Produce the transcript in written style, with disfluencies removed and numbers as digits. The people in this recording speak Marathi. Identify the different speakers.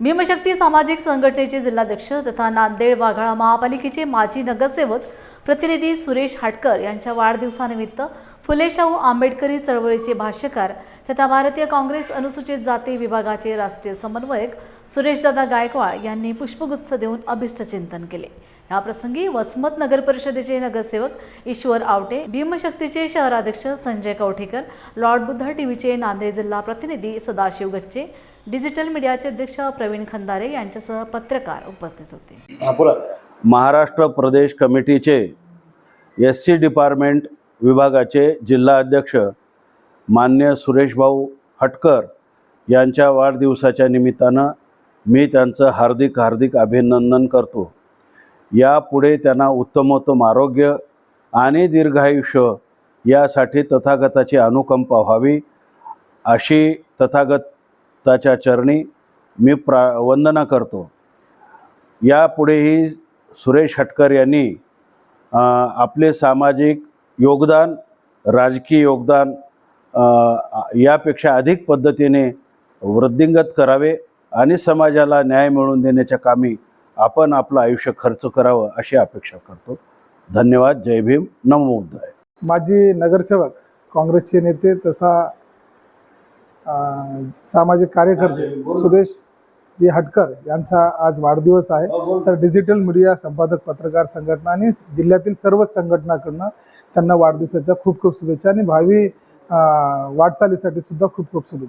Speaker 1: भीमशक्ती सामाजिक संघटनेचे जिल्हाध्यक्ष तथा नांदेड वाघाळा महापालिकेचे माजी नगरसेवक प्रतिनिधी सुरेश हाटकर यांच्या वाढदिवसानिमित्त फुले शाहू आंबेडकरी चळवळीचे भाष्यकार तथा भारतीय काँग्रेस अनुसूचित जाती विभागाचे राष्ट्रीय समन्वयक सुरेशदादा गायकवाड यांनी पुष्पगुच्छ देऊन अभिष्टचिंतन केले। या प्रसंगी वसमत नगर परिषदेचे नगरसेवक ईश्वर आवटे, भीमशक्तीचे शहराध्यक्ष संजय कवठेकर, लॉर्ड बुद्धा टीव्हीचे नांदेड जिल्हा प्रतिनिधी सदाशिव गच्चे, डिजिटल मीडियाचे अध्यक्ष प्रवीण खंदारे यांच्यासह पत्रकार उपस्थित होते।
Speaker 2: महाराष्ट्र प्रदेश कमिटीचे एससी डिपार्टमेंट विभागाचे जिल्हा अध्यक्ष मान्य सुरेशभाऊ हटकर यांच्या वाढदिवसाच्या निमित्तानं मी त्यांचं हार्दिक अभिनंदन करतो। यापुढे त्यांना उत्तमोत्तम आरोग्य आणि दीर्घायुष्य यासाठी तथागताची अनुकंपा व्हावी अशी तथागताच्या चरणी मी वंदना करतो। यापुढेही सुरेश हटकर यांनी आपले सामाजिक योगदान, राजकीय योगदान यापेक्षा अधिक पद्धतीने वृद्धिंगत करावे आणि समाजाला न्याय मिळवून देण्याच्या कामी आपण आपलं आयुष्य खर्च करावं अशी अपेक्षा करतो। धन्यवाद। जय भीम, नमो बुद्धाय।
Speaker 3: माजी नगरसेवक, काँग्रेसचे नेते तथा सामाजिक कार्यकर्ते सुरेश जी हटकर यांचा आज वाढदिवस आहे। तर डिजिटल मीडिया संपादक, पत्रकार संघटना आणि जिल्ह्यातील सर्व संघटनाकडून त्यांना वाढदिवसाच्या खूप शुभेच्छा आणि भावी वाटचालीसाठी सुद्धा खूप शुभेच्छा।